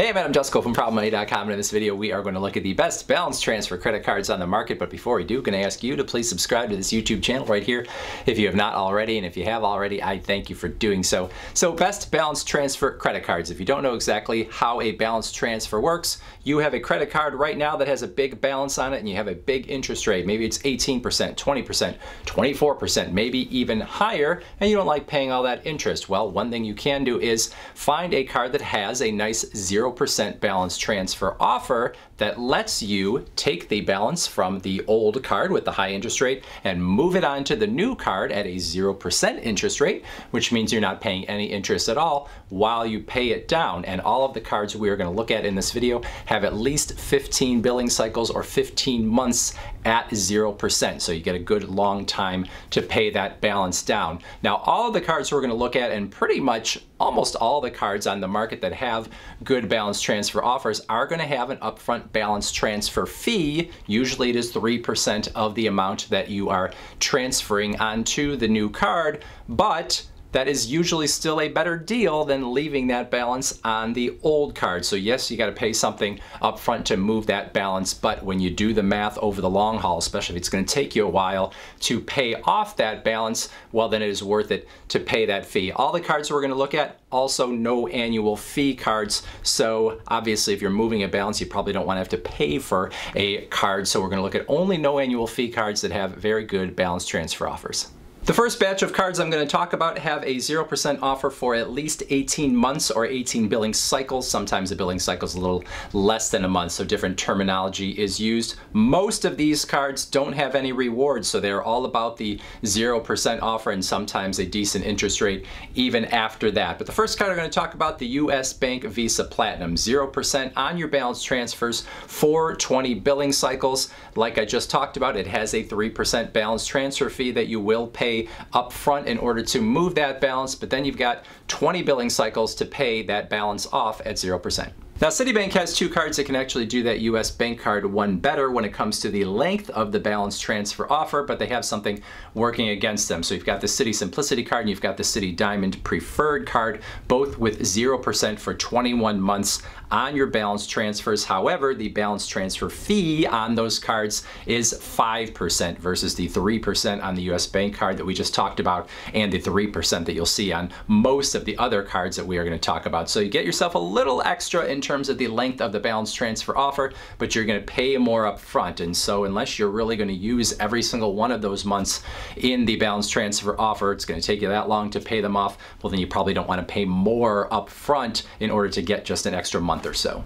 Hey, I'm Jusko from ProblemMoney.com, and in this video we are going to look at the best balance transfer credit cards on the market. But before we do, I'm going to ask you to please subscribe to this YouTube channel right here if you have not already, and if you have already, I thank you for doing so. So best balance transfer credit cards. If you don't know exactly how a balance transfer works, you have a credit card right now that has a big balance on it and you have a big interest rate. Maybe it's 18%, 20%, 24%, maybe even higher, and you don't like paying all that interest. Well, one thing you can do is find a card that has a nice 0% balance transfer offer that lets you take the balance from the old card with the high interest rate and move it onto the new card at a 0% interest rate, which means you're not paying any interest at all while you pay it down. And all of the cards we are going to look at in this video have at least 15 billing cycles or 15 months at 0%. So you get a good long time to pay that balance down. Now, all of the cards we're going to look at, and pretty much almost all the cards on the market that have good balance transfer offers, are going to have an upfront balance transfer fee. Usually it is 3% of the amount that you are transferring onto the new card, but that is usually still a better deal than leaving that balance on the old card. So yes, you got to pay something up front to move that balance, but when you do the math over the long haul, especially if it's going to take you a while to pay off that balance, well, then it is worth it to pay that fee. All the cards we're going to look at, also no annual fee cards. So obviously if you're moving a balance, you probably don't want to have to pay for a card. So we're going to look at only no annual fee cards that have very good balance transfer offers. The first batch of cards I'm going to talk about have a 0% offer for at least 18 months or 18 billing cycles. Sometimes the billing cycle is a little less than a month, so different terminology is used. Most of these cards don't have any rewards, so they're all about the 0% offer and sometimes a decent interest rate even after that. But the first card I'm going to talk about, the US Bank Visa Platinum. 0% on your balance transfers for 20 billing cycles. Like I just talked about, it has a 3% balance transfer fee that you will pay up front in order to move that balance, but then you've got 20 billing cycles to pay that balance off at 0%. Now, Citibank has two cards that can actually do that US Bank card one better when it comes to the length of the balance transfer offer, but they have something working against them. So you've got the Citi Simplicity card and you've got the Citi Diamond Preferred card, both with 0% for 21 months on your balance transfers. However, the balance transfer fee on those cards is 5% versus the 3% on the US Bank card that we just talked about and the 3% that you'll see on most of the other cards that we are going to talk about. So you get yourself a little extra in terms of the length of the balance transfer offer, but you're going to pay more up front. And so unless you're really going to use every single one of those months in the balance transfer offer, it's going to take you that long to pay them off, well, then you probably don't want to pay more up front in order to get just an extra month or so.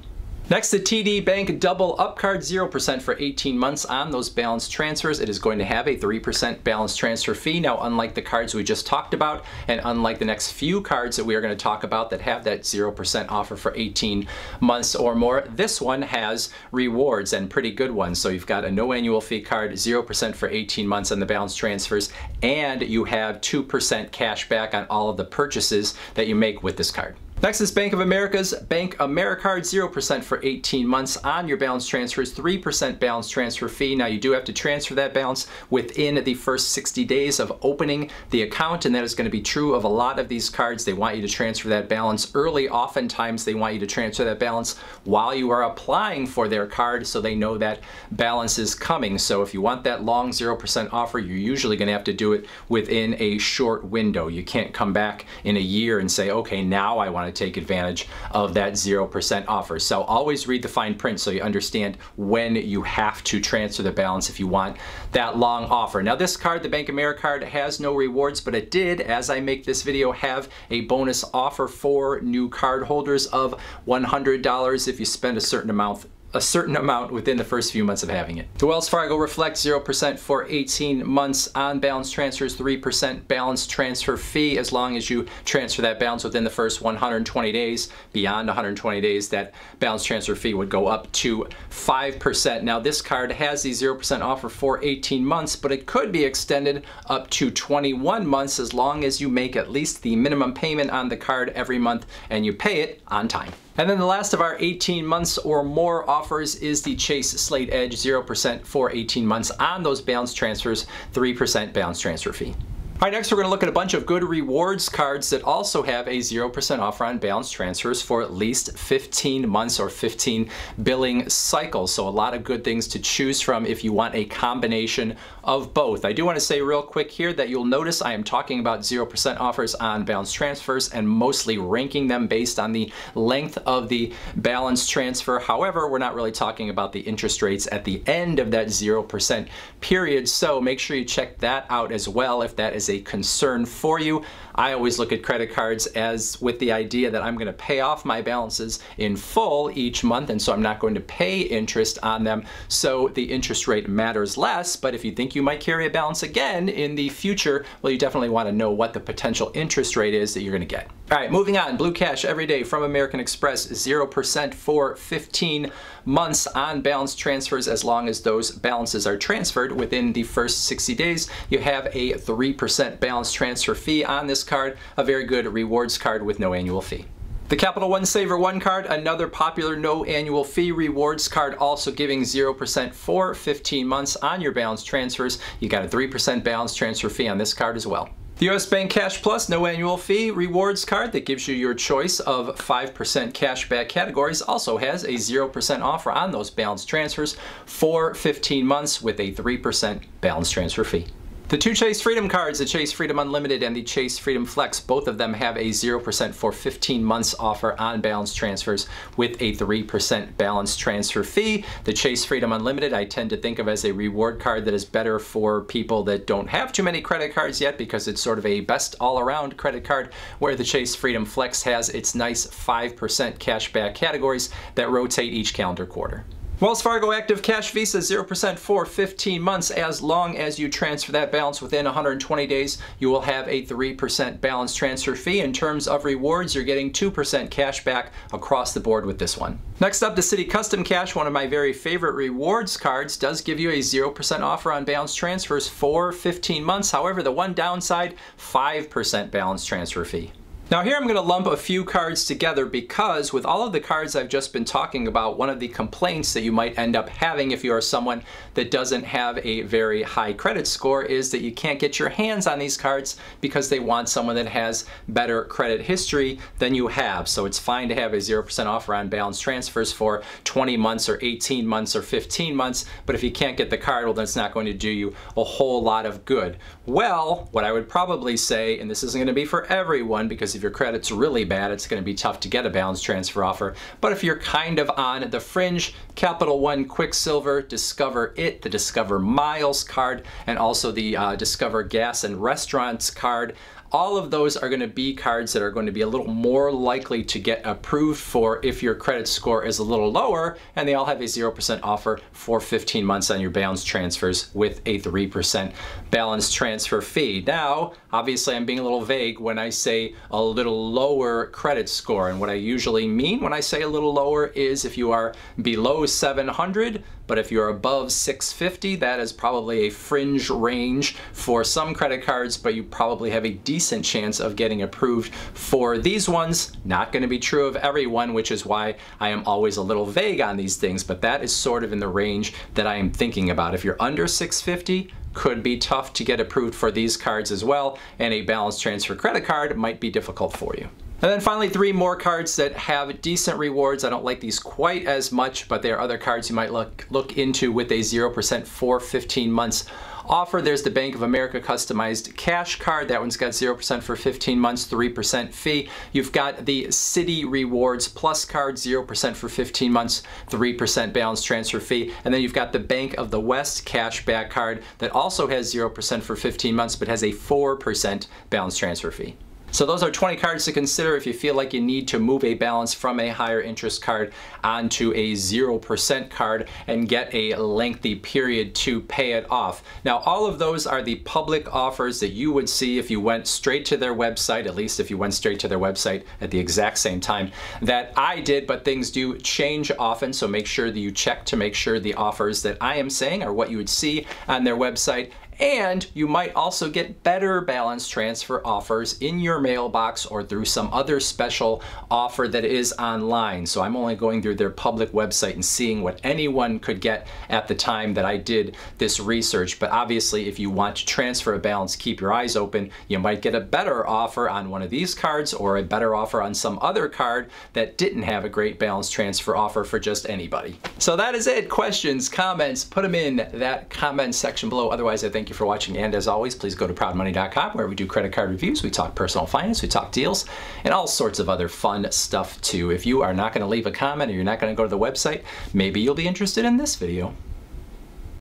Next, the TD Bank Double Up card, 0% for 18 months on those balance transfers. It is going to have a 3% balance transfer fee. Now, unlike the cards we just talked about, and unlike the next few cards that we are going to talk about that have that 0% offer for 18 months or more, this one has rewards and pretty good ones. So you've got a no annual fee card, 0% for 18 months on the balance transfers, and you have 2% cash back on all of the purchases that you make with this card. Next is Bank of America's Bank AmeriCard, 0% for 18 months on your balance transfers, 3% balance transfer fee. Now, you do have to transfer that balance within the first 60 days of opening the account, and that is going to be true of a lot of these cards. They want you to transfer that balance early. Oftentimes, they want you to transfer that balance while you are applying for their card so they know that balance is coming. So if you want that long 0% offer, you're usually going to have to do it within a short window. You can't come back in a year and say, okay, now I want to take advantage of that 0% offer. So always read the fine print so you understand when you have to transfer the balance if you want that long offer. Now, this card, the Bank AmeriCard, has no rewards, but it did, as I make this video, have a bonus offer for new card holders of $100 if you spend a certain amount within the first few months of having it. The Wells Fargo Reflect, 0% for 18 months on balance transfers, 3% balance transfer fee as long as you transfer that balance within the first 120 days. Beyond 120 days, that balance transfer fee would go up to 5%. Now, this card has the 0% offer for 18 months, but it could be extended up to 21 months as long as you make at least the minimum payment on the card every month and you pay it on time. And then the last of our 18 months or more offers is the Chase Slate Edge, 0% for 18 months on those balance transfers, 3% balance transfer fee. All right, next we're going to look at a bunch of good rewards cards that also have a 0% offer on balance transfers for at least 15 months or 15 billing cycles. So a lot of good things to choose from if you want a combination of both. I do want to say real quick here that you'll notice I am talking about 0% offers on balance transfers and mostly ranking them based on the length of the balance transfer. However, we're not really talking about the interest rates at the end of that 0% period. So make sure you check that out as well if that is a concern for you. I always look at credit cards as with the idea that I'm going to pay off my balances in full each month, and so I'm not going to pay interest on them, so the interest rate matters less. But if you think you might carry a balance again in the future, well, you definitely want to know what the potential interest rate is that you're going to get. All right, moving on. Blue Cash every day from American Express, 0% for 15 months on balance transfers as long as those balances are transferred within the first 60 days. You have a 3% balance transfer fee on this card, a very good rewards card with no annual fee. The Capital One Saver One card, another popular no annual fee rewards card, also giving 0% for 15 months on your balance transfers. You got a 3% balance transfer fee on this card as well. The US Bank Cash Plus no annual fee rewards card that gives you your choice of 5% cashback categories also has a 0% offer on those balance transfers for 15 months with a 3% balance transfer fee. The two Chase Freedom cards, the Chase Freedom Unlimited and the Chase Freedom Flex, both of them have a 0% for 15 months offer on balance transfers with a 3% balance transfer fee. The Chase Freedom Unlimited I tend to think of as a reward card that is better for people that don't have too many credit cards yet because it's sort of a best all-around credit card, where the Chase Freedom Flex has its nice 5% cashback categories that rotate each calendar quarter. Wells Fargo Active Cash Visa 0% for 15 months. As long as you transfer that balance within 120 days, you will have a 3% balance transfer fee. In terms of rewards, you're getting 2% cash back across the board with this one. Next up, the Citi Custom Cash, one of my very favorite rewards cards, does give you a 0% offer on balance transfers for 15 months. However, the one downside, 5% balance transfer fee. Now here I'm going to lump a few cards together because with all of the cards I've just been talking about, one of the complaints that you might end up having if you are someone that doesn't have a very high credit score is that you can't get your hands on these cards because they want someone that has better credit history than you have. So it's fine to have a 0% offer on balance transfers for 20 months or 18 months or 15 months, but if you can't get the card, well, then it's not going to do you a whole lot of good. Well, what I would probably say, and this isn't going to be for everyone because if your credit's really bad, it's going to be tough to get a balance transfer offer. But if you're kind of on the fringe, Capital One Quicksilver, Discover It, the Discover Miles card, and also the Discover Gas and Restaurants card, all of those are going to be cards that are going to be a little more likely to get approved for if your credit score is a little lower, and they all have a 0% offer for 15 months on your balance transfers with a 3% balance transfer fee. Now, obviously I'm being a little vague when I say a little lower credit score, and what I usually mean when I say a little lower is if you are below 700, but if you're above 650, that is probably a fringe range for some credit cards, but you probably have a decent chance of getting approved for these ones. Not going to be true of everyone, which is why I am always a little vague on these things, but that is sort of in the range that I am thinking about. If you're under 650, could be tough to get approved for these cards as well, and a balance transfer credit card might be difficult for you. And then finally, three more cards that have decent rewards. I don't like these quite as much, but there are other cards you might look into with a 0% for 15 months offer. There's the Bank of America Customized Cash Card. That one's got 0% for 15 months, 3% fee. You've got the Citi Rewards Plus Card, 0% for 15 months, 3% balance transfer fee. And then you've got the Bank of the West Cashback Card that also has 0% for 15 months, but has a 4% balance transfer fee. So those are 20 cards to consider if you feel like you need to move a balance from a higher interest card onto a 0% card and get a lengthy period to pay it off. Now, all of those are the public offers that you would see if you went straight to their website, at least if you went straight to their website at the exact same time that I did, but things do change often, so make sure that you check to make sure the offers that I am saying are what you would see on their website. And you might also get better balance transfer offers in your mailbox or through some other special offer that is online. So I'm only going through their public website and seeing what anyone could get at the time that I did this research. But obviously, if you want to transfer a balance, keep your eyes open. You might get a better offer on one of these cards or a better offer on some other card that didn't have a great balance transfer offer for just anybody. So that is it. Questions, comments, put them in that comment section below. Otherwise, I thank you for watching, and as always, please go to proudmoney.com where we do credit card reviews, we talk personal finance, we talk deals, and all sorts of other fun stuff too. If you are not going to leave a comment or you're not going to go to the website, maybe you'll be interested in this video.